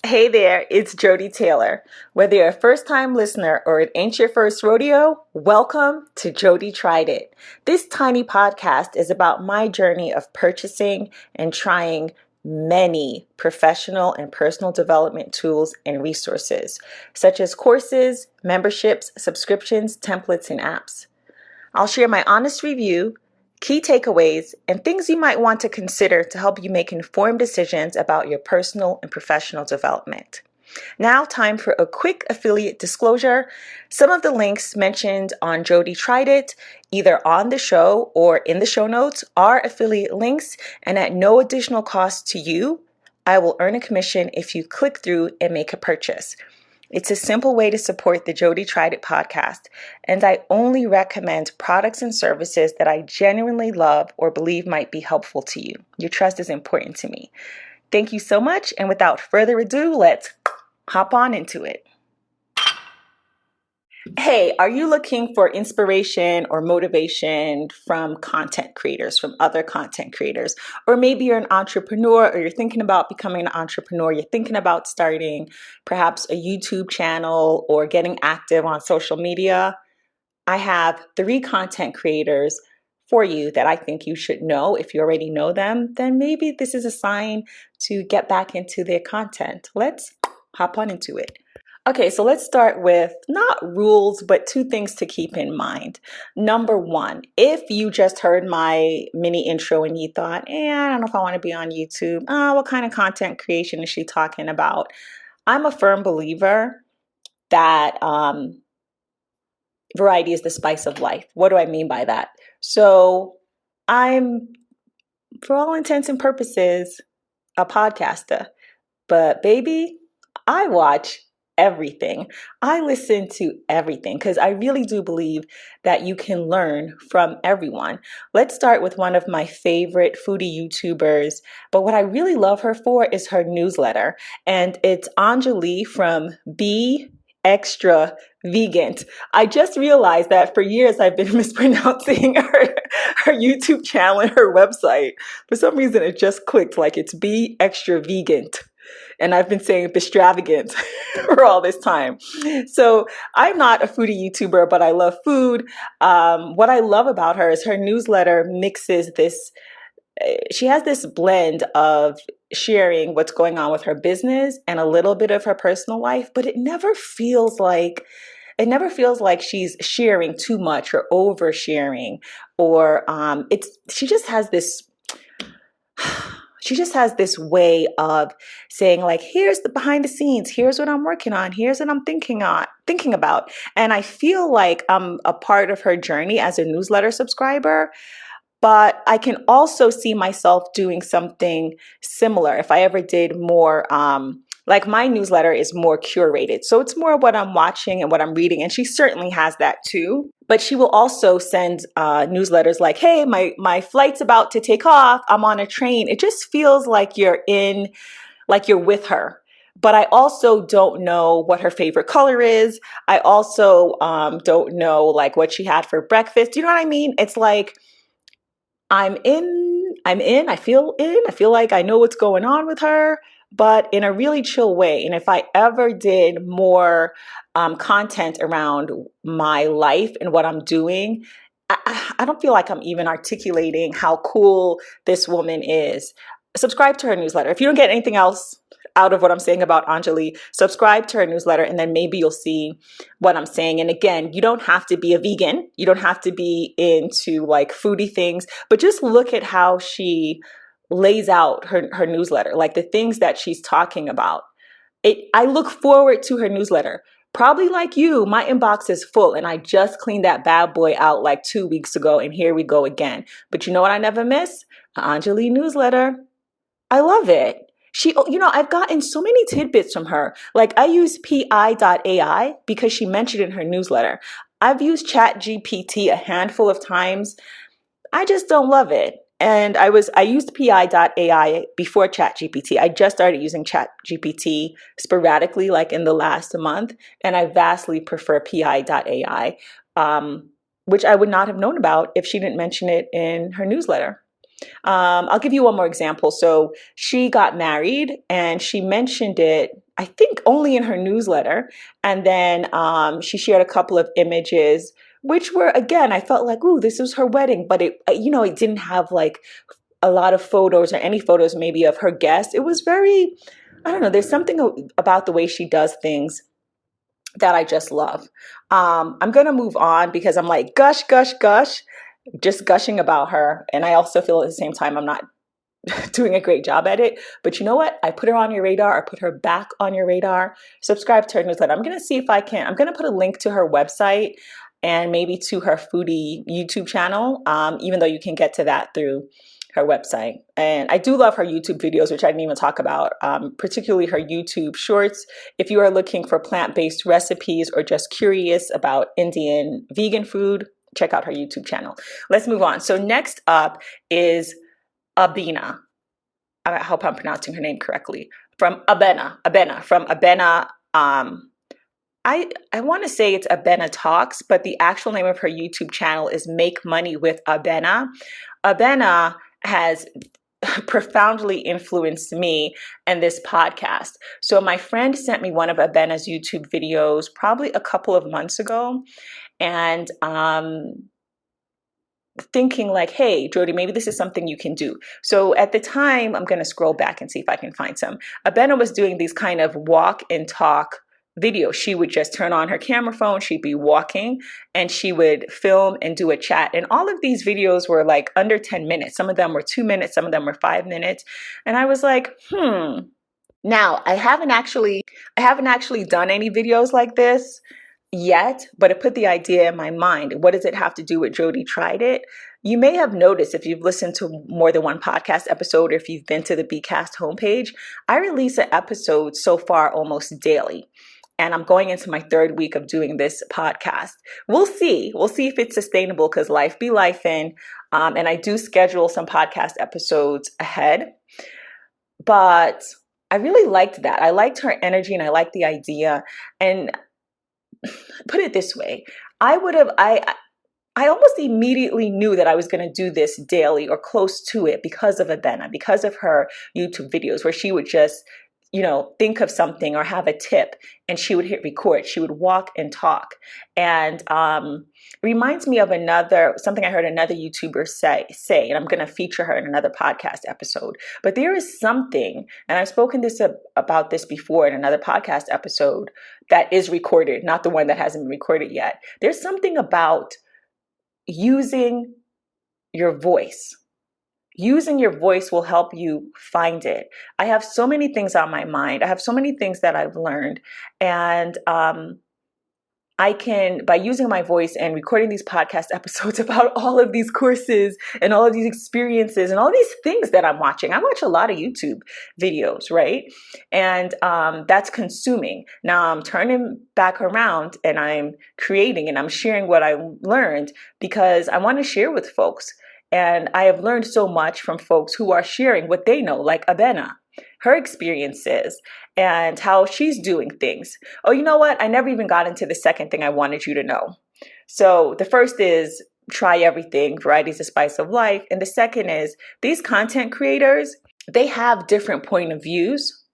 Hey there, it's Joddie Taylor. Whether you're a first-time listener or it ain't your first rodeo, welcome to Joddie Tried It. This tiny podcast is about my journey of purchasing and trying many professional and personal development tools and resources, such as courses, memberships, subscriptions, templates, and apps. I'll share my honest review, key takeaways, and things you might want to consider to help you make informed decisions about your personal and professional development. Now, time for a quick affiliate disclosure. Some of the links mentioned on Joddie Tried It, either on the show or in the show notes, are affiliate links, and at no additional cost to you, I will earn a commission if you click through and make a purchase. It's a simple way to support the Joddie Tried It podcast, and I only recommend products and services that I genuinely love or believe might be helpful to you. Your trust is important to me. Thank you so much, and without further ado, let's hop on into it. Hey, are you looking for inspiration or motivation from content creators, from other content creators? Or maybe you're an entrepreneur or you're thinking about becoming an entrepreneur. You're thinking about starting perhaps a YouTube channel or getting active on social media. I have 3 content creators for you that I think you should know. If you already know them, then maybe this is a sign to get back into their content. Let's hop on into it. Okay, so let's start with not rules, but 2 things to keep in mind. Number 1, if you just heard my mini intro and you thought, I don't know if I want to be on YouTube. What kind of content creation is she talking about? I'm a firm believer that variety is the spice of life. What do I mean by that? So I'm, for all intents and purposes, a podcaster. But baby, I watch everything. I listen to everything because I really do believe that you can learn from everyone. Let's start with one of my favorite foodie YouTubers. But what I really love her for is her newsletter. And it's Anjali from Be Extra Vegan. I just realized that for years I've been mispronouncing her YouTube channel and her website. For some reason, it just clicked like it's Be Extra Vegan. And I've been saying extravagant for all this time. So I'm not a foodie YouTuber, but I love food. What I love about her is her newsletter mixes this. She has this blend of sharing what's going on with her business and a little bit of her personal life, but it never feels like she's sharing too much or oversharing, or she just has this way of saying, like, here's the behind the scenes, here's what I'm working on, here's what I'm thinking about. And I feel like I'm a part of her journey as a newsletter subscriber, but I can also see myself doing something similar if I ever did more. Like, my newsletter is more curated. So it's more what I'm watching and what I'm reading. And she certainly has that too. But she will also send newsletters like, hey, my flight's about to take off. I'm on a train. It just feels like you're with her. But I also don't know what her favorite color is. I also don't know like what she had for breakfast. Do you know what I mean? It's like, I feel like I know what's going on with her, but in a really chill way. And if I ever did more content around my life and what I'm doing, I don't feel like I'm even articulating how cool this woman is. Subscribe to her newsletter. If you don't get anything else out of what I'm saying about Anjali, subscribe to her newsletter, and then maybe you'll see what I'm saying. And again, you don't have to be a vegan. You don't have to be into like foodie things, but just look at how she lays out her newsletter, like the things that she's talking about. I look forward to her newsletter. Probably like you, my inbox is full, and I just cleaned that bad boy out like 2 weeks ago, and here we go again. But you know what I never miss? An Anjali newsletter. I love it. I've gotten so many tidbits from her. Like, I use pi.ai because she mentioned it in her newsletter. I've used ChatGPT a handful of times. I just don't love it. And I used pi.ai before ChatGPT. I just started using ChatGPT sporadically, like in the last month, and I vastly prefer pi.ai, which I would not have known about if she didn't mention it in her newsletter. I'll give you one more example. So she got married and she mentioned it I think only in her newsletter. And then she shared a couple of images, which were, again, I felt like, ooh, this was her wedding, but it didn't have like a lot of photos or any photos maybe of her guests. It was very, I don't know, there's something about the way she does things that I just love. I'm going to move on because I'm like, gush, gush, gush, just gushing about her. And I also feel at the same time, I'm not doing a great job at it. But you know what? I put her on your radar. I put her back on your radar. Subscribe to her newsletter. I'm going to see if I can. I'm going to put a link to her website and maybe to her foodie YouTube channel, even though you can get to that through her website. And I do love her YouTube videos, which I didn't even talk about, particularly her YouTube shorts. If you are looking for plant-based recipes or just curious about Indian vegan food, check out her YouTube channel. Let's move on. So next up is Abena. I hope I'm pronouncing her name correctly. From Abena. I want to say it's Abena Talks, but the actual name of her YouTube channel is Make Money with Abena. Abena has profoundly influenced me and this podcast. So my friend sent me one of Abena's YouTube videos probably a couple of months ago, and thinking like, hey, Joddie, maybe this is something you can do. So at the time, I'm going to scroll back and see if I can find some. Abena was doing these kind of walk and talk videos. She would just turn on her camera phone, she'd be walking, and she would film and do a chat. And all of these videos were like under 10 minutes. Some of them were 2 minutes, some of them were 5 minutes. And I was like, Now, I haven't actually done any videos like this yet, but it put the idea in my mind. What does it have to do with Joddie Tried It? You may have noticed if you've listened to more than one podcast episode or if you've been to the Bcast homepage, I release an episode so far almost daily. And I'm going into my third week of doing this podcast. We'll see. We'll see if it's sustainable because life be lifing. And I do schedule some podcast episodes ahead. But I really liked that. I liked her energy and I liked the idea. And put it this way, I almost immediately knew that I was going to do this daily or close to it because of Abena, because of her YouTube videos where she would just, think of something or have a tip and she would hit record. She would walk and talk. And reminds me of something I heard another YouTuber say, and I'm going to feature her in another podcast episode. But there is something, and I've spoken about this before in another podcast episode that is recorded, not the one that hasn't been recorded yet. There's something about using your voice. Using your voice will help you find it. I have so many things on my mind. I have so many things that I've learned. And I can, by using my voice and recording these podcast episodes about all of these courses and all of these experiences and all these things that I'm watching. I watch a lot of YouTube videos, right? And that's consuming. Now I'm turning back around and I'm creating and I'm sharing what I learned because I want to share with folks. And I have learned so much from folks who are sharing what they know, like Abena, her experiences and how she's doing things. Oh, you know what? I never even got into the second thing I wanted you to know. So the first is try everything. Variety is the spice of life. And the second is these content creators, they have different point of views.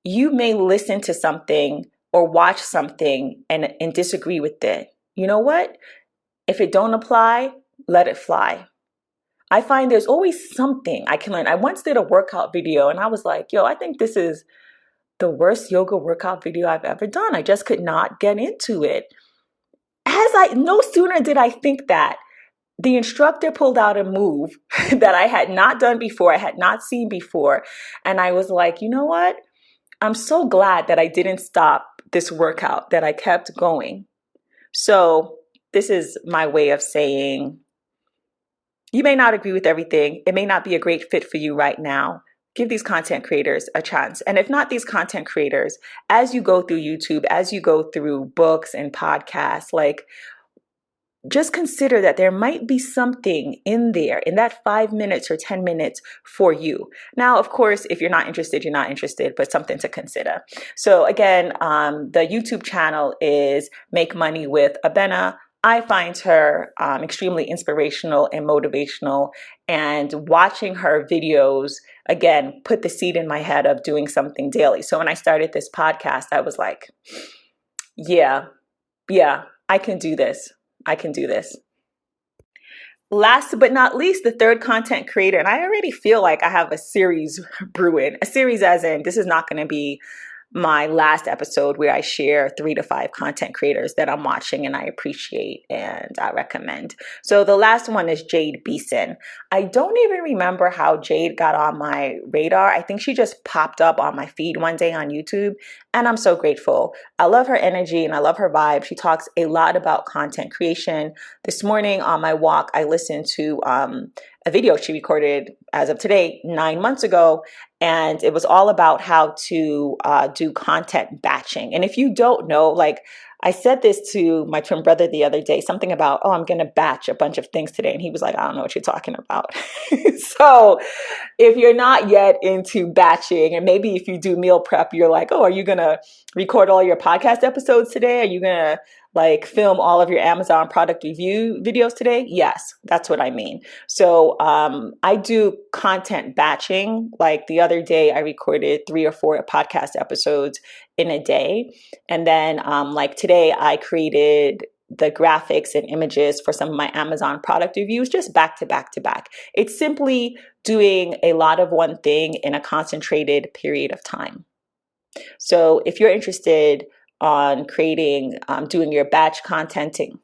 You may listen to something or watch something and disagree with it. You know what? If it don't apply, let it fly. I find there's always something I can learn. I once did a workout video and I was like, I think this is the worst yoga workout video I've ever done. I just could not get into it. No sooner did I think that, the instructor pulled out a move that I had not done before, I had not seen before. And I was like, you know what? I'm so glad that I didn't stop this workout, that I kept going. So this is my way of saying, you may not agree with everything. It may not be a great fit for you right now. Give these content creators a chance. And if not these content creators, as you go through YouTube, as you go through books and podcasts, just consider that there might be something in there in that 5 minutes or 10 minutes for you. Now, of course, if you're not interested, you're not interested, but something to consider. So again, the YouTube channel is Make Money with Abena. I find her extremely inspirational and motivational. And watching her videos, again, put the seed in my head of doing something daily. So when I started this podcast, I was like, yeah, yeah, I can do this. I can do this. Last but not least, the third content creator. And I already feel like I have a series brewing. A series as in, this is not going to be my last episode where I share 3 to 5 content creators that I'm watching and I appreciate and I recommend. So the last one is Jade Beeson. I don't even remember how Jade got on my radar. I think she just popped up on my feed one day on YouTube, and I'm so grateful. I love her energy and I love her vibe. She talks a lot about content creation. This morning on my walk, I listened to a video she recorded as of today, 9 months ago, and it was all about how to do content batching. And if you don't know, like I said this to my twin brother the other day, something about, oh, I'm going to batch a bunch of things today. And he was like, I don't know what you're talking about. So if you're not yet into batching, and maybe if you do meal prep, you're like, oh, are you going to record all your podcast episodes today? Are you going to like film all of your Amazon product review videos today? Yes, that's what I mean. So I do content batching. Like the other day, I recorded 3 or 4 podcast episodes in a day. And then like today, I created the graphics and images for some of my Amazon product reviews, just back to back to back. It's simply doing a lot of one thing in a concentrated period of time. So if you're interested on creating, doing your batch contenting,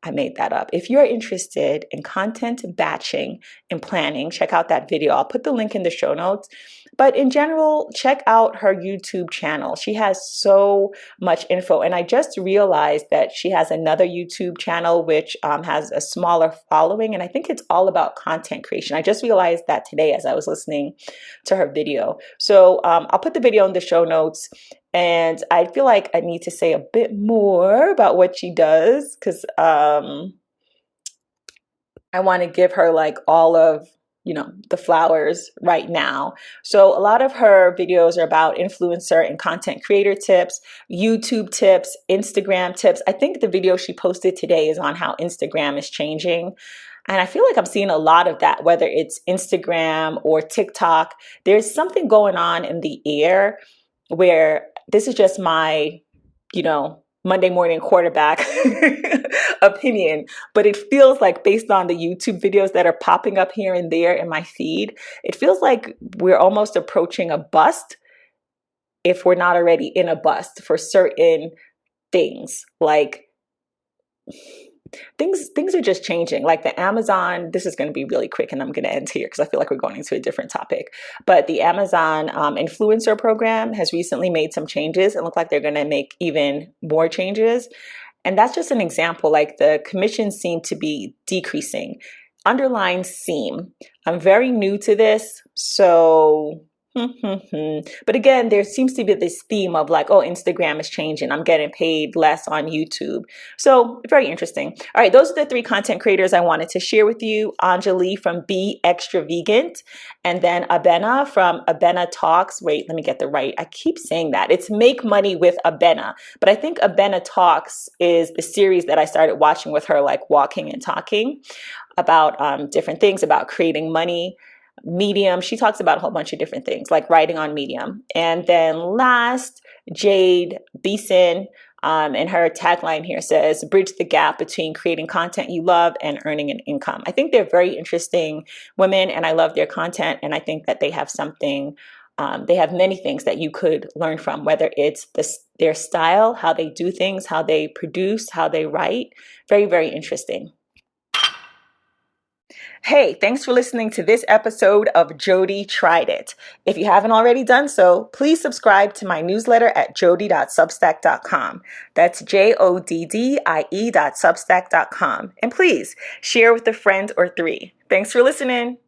I made that up. If you're interested in content batching and planning, check out that video. I'll put the link in the show notes. But in general, check out her YouTube channel. She has so much info. And I just realized that she has another YouTube channel which has a smaller following. And I think it's all about content creation. I just realized that today as I was listening to her video. So I'll put the video in the show notes. And I feel like I need to say a bit more about what she does because I want to give her like all of, the flowers right now. So a lot of her videos are about influencer and content creator tips, YouTube tips, Instagram tips. I think the video she posted today is on how Instagram is changing. And I feel like I'm seeing a lot of that, whether it's Instagram or TikTok. There's something going on in the air where this is just my, Monday morning quarterback opinion, but it feels like based on the YouTube videos that are popping up here and there in my feed, it feels like we're almost approaching a bust if we're not already in a bust for certain things. Like things are just changing. Like the Amazon, this is going to be really quick and I'm going to end here because I feel like we're going into a different topic. But the Amazon influencer program has recently made some changes and look like they're going to make even more changes. And that's just an example. Like the commissions seem to be decreasing. Underline seem. I'm very new to this, so but again, there seems to be this theme of like, oh, Instagram is changing. I'm getting paid less on YouTube. So very interesting. All right, those are the 3 content creators I wanted to share with you. Anjali from Be Extra Vegan, and then Abena from Abena Talks. Wait, let me get the right. I keep saying that. It's Make Money with Abena. But I think Abena Talks is the series that I started watching with her, like walking and talking about different things, about creating money. Medium, she talks about a whole bunch of different things, like writing on Medium. And then last, Jade Beeson, and her tagline here says, bridge the gap between creating content you love and earning an income. I think they're very interesting women and I love their content. And I think that they have something, they have many things that you could learn from, whether it's their style, how they do things, how they produce, how they write. Very, very interesting. Hey, thanks for listening to this episode of Joddie Tried It. If you haven't already done so, please subscribe to my newsletter at joddie.substack.com. That's joddie.substack.com. And please share with a friend or 3. Thanks for listening.